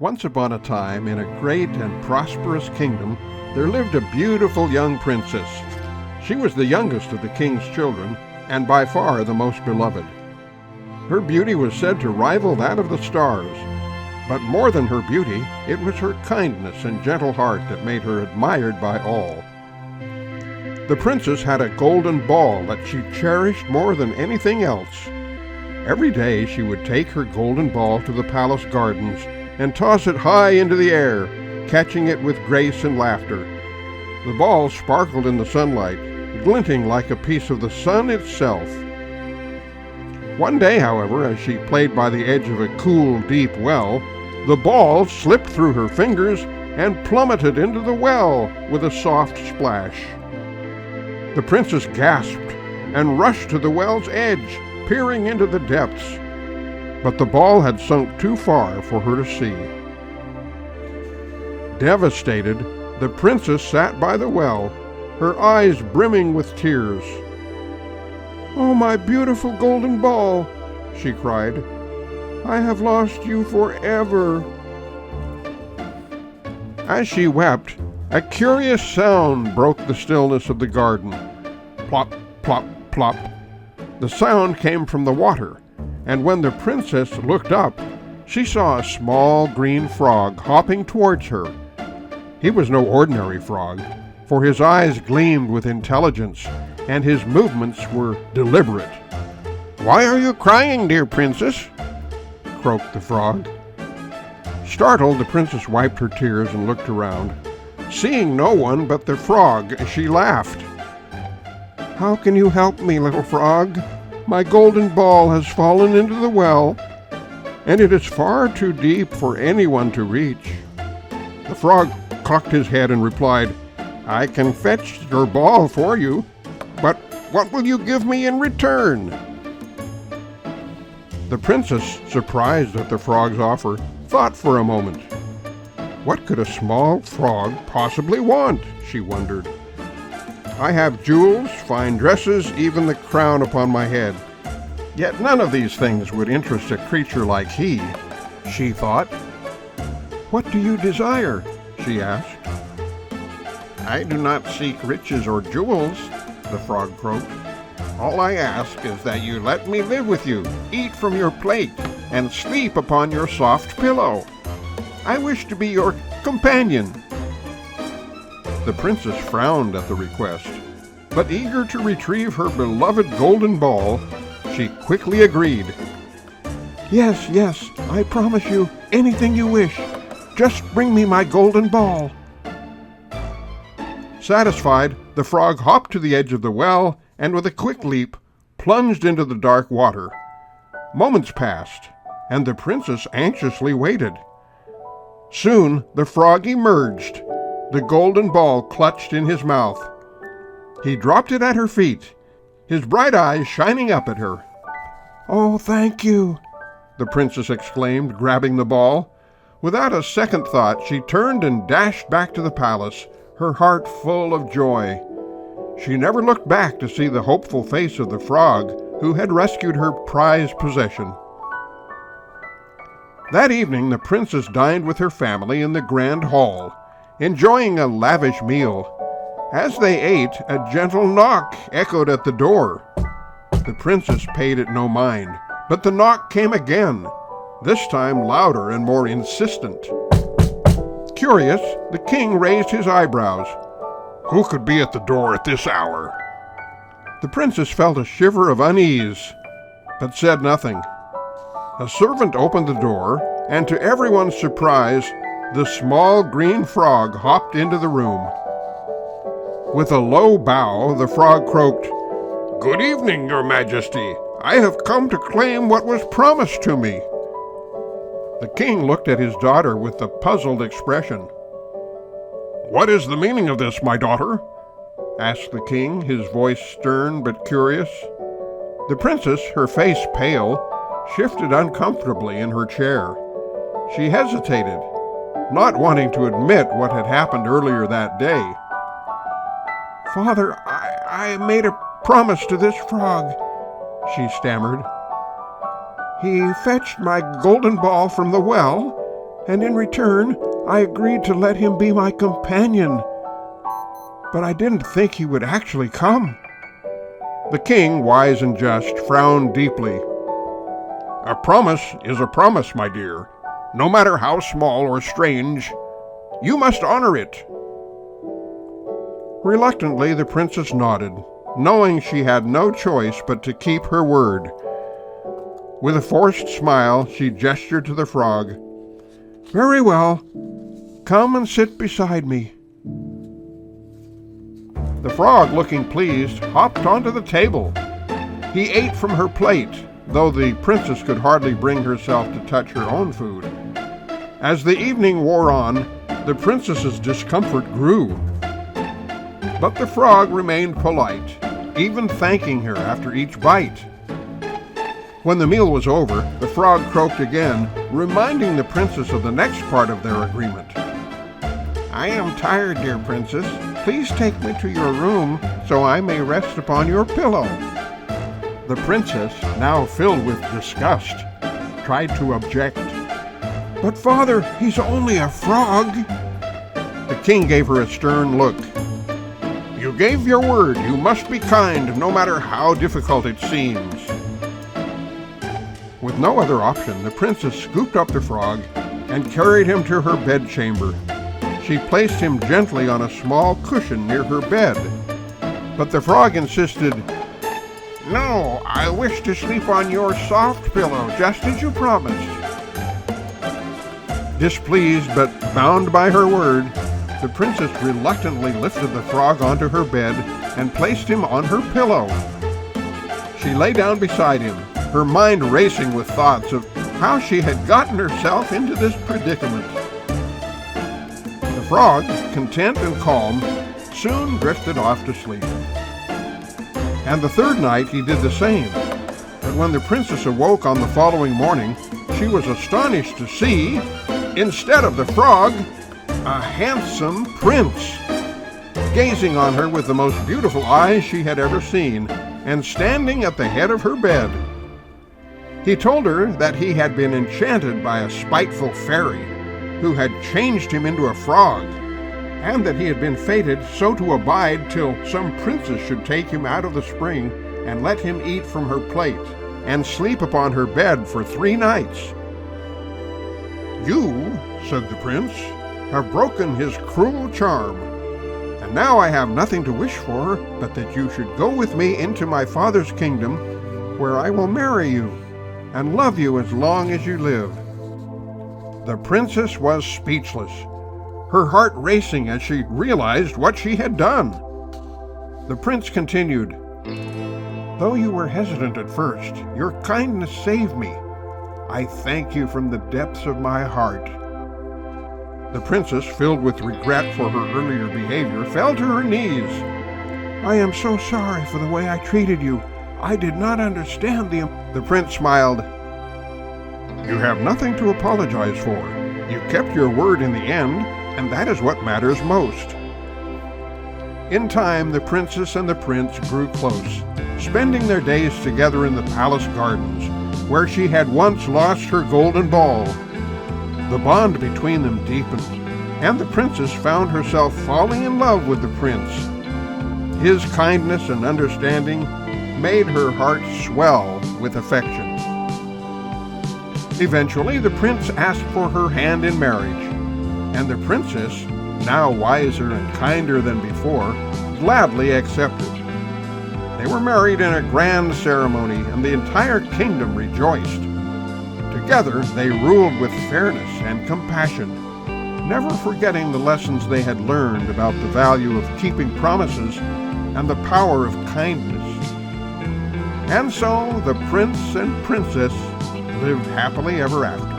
Once upon a time, in a great and prosperous kingdom, there lived a beautiful young princess. She was the youngest of the king's children, and by far the most beloved. Her beauty was said to rival that of the stars. But more than her beauty, it was her kindness and gentle heart that made her admired by all. The princess had a golden ball that she cherished more than anything else. Every day she would take her golden ball to the palace gardens and toss it high into the air, catching it with grace and laughter. The ball sparkled in the sunlight, glinting like a piece of the sun itself. One day, however, as she played by the edge of a cool, deep well, the ball slipped through her fingers and plummeted into the well with a soft splash. The princess gasped and rushed to the well's edge, peering into the depths. But the ball had sunk too far for her to see. Devastated, the princess sat by the well, her eyes brimming with tears. "Oh, my beautiful golden ball," she cried. "I have lost you forever." As she wept, a curious sound broke the stillness of the garden. Plop, plop, plop. The sound came from the water, and when the princess looked up, she saw a small green frog hopping towards her. He was no ordinary frog, for his eyes gleamed with intelligence, and his movements were deliberate. "Why are you crying, dear princess?" croaked the frog. Startled, the princess wiped her tears and looked around. Seeing no one but the frog, she laughed. "How can you help me, little frog? My golden ball has fallen into the well, and it is far too deep for anyone to reach." The frog cocked his head and replied, "I can fetch your ball for you, but what will you give me in return?" The princess, surprised at the frog's offer, thought for a moment. What could a small frog possibly want, she wondered. "I have jewels, fine dresses, even the crown upon my head. Yet none of these things would interest a creature like he," she thought. "What do you desire?" she asked. "I do not seek riches or jewels," the frog croaked. "All I ask is that you let me live with you, eat from your plate, and sleep upon your soft pillow. I wish to be your companion." The princess frowned at the request, but eager to retrieve her beloved golden ball, she quickly agreed. Yes, I promise you anything you wish. Just bring me my golden ball." Satisfied, the frog hopped to the edge of the well and with a quick leap plunged into the dark water. Moments passed, and the princess anxiously waited. Soon the frog emerged, the golden ball clutched in his mouth. He dropped it at her feet, his bright eyes shining up at her. "Oh, thank you," the princess exclaimed, grabbing the ball. Without a second thought, she turned and dashed back to the palace, her heart full of joy. She never looked back to see the hopeful face of the frog who had rescued her prized possession. That evening, the princess dined with her family in the grand hall, enjoying a lavish meal. As they ate, a gentle knock echoed at the door. The princess paid it no mind, but the knock came again, this time louder and more insistent. Curious, the king raised his eyebrows. Who could be at the door at this hour? The princess felt a shiver of unease, but said nothing. A servant opened the door, and to everyone's surprise, the small green frog hopped into the room. With a low bow, the frog croaked, "Good evening, your majesty. I have come to claim what was promised to me." The king looked at his daughter with a puzzled expression. "What is the meaning of this, my daughter?" asked the king, his voice stern but curious. The princess, her face pale, shifted uncomfortably in her chair. She hesitated, not wanting to admit what had happened earlier that day. "Father, I made a promise to this frog," she stammered. "He fetched my golden ball from the well, and in return I agreed to let him be my companion. But I didn't think he would actually come." The king, wise and just, frowned deeply. "A promise is a promise, my dear, no matter how small or strange. You must honor it." Reluctantly, the princess nodded, knowing she had no choice but to keep her word. With a forced smile, she gestured to the frog. "Very well. Come and sit beside me." The frog, looking pleased, hopped onto the table. He ate from her plate, though the princess could hardly bring herself to touch her own food. As the evening wore on, the princess's discomfort grew. But the frog remained polite, even thanking her after each bite. When the meal was over, the frog croaked again, reminding the princess of the next part of their agreement. "I am tired, dear princess. Please take me to your room so I may rest upon your pillow." The princess, now filled with disgust, tried to object. "But father, he's only a frog." The king gave her a stern look. "You gave your word. You must be kind, no matter how difficult it seems." With no other option, the princess scooped up the frog and carried him to her bedchamber. She placed him gently on a small cushion near her bed. But the frog insisted, "No, I wish to sleep on your soft pillow, just as you promised." Displeased but bound by her word, the princess reluctantly lifted the frog onto her bed and placed him on her pillow. She lay down beside him, her mind racing with thoughts of how she had gotten herself into this predicament. The frog, content and calm, soon drifted off to sleep. And the third night he did the same. But when the princess awoke on the following morning, she was astonished to see, instead of the frog, a handsome prince, gazing on her with the most beautiful eyes she had ever seen, and standing at the head of her bed. He told her that he had been enchanted by a spiteful fairy who had changed him into a frog, and that he had been fated so to abide till some princess should take him out of the spring and let him eat from her plate and sleep upon her bed for 3 nights. "You," said the prince, "have broken his cruel charm, and now I have nothing to wish for but that you should go with me into my father's kingdom, where I will marry you and love you as long as you live." The princess was speechless, her heart racing as she realized what she had done. The prince continued, "Though you were hesitant at first, your kindness saved me. I thank you from the depths of my heart." The princess, filled with regret for her earlier behavior, fell to her knees. "I am so sorry for the way I treated you. I did not understand the..." The prince smiled. "You have nothing to apologize for. You kept your word in the end, and that is what matters most." In time, the princess and the prince grew close, spending their days together in the palace gardens, where she had once lost her golden ball. The bond between them deepened, and the princess found herself falling in love with the prince. His kindness and understanding made her heart swell with affection. Eventually, the prince asked for her hand in marriage, and the princess, now wiser and kinder than before, gladly accepted. They were married in a grand ceremony, and the entire kingdom rejoiced. Together, they ruled with fairness and compassion, never forgetting the lessons they had learned about the value of keeping promises and the power of kindness. And so the prince and princess lived happily ever after.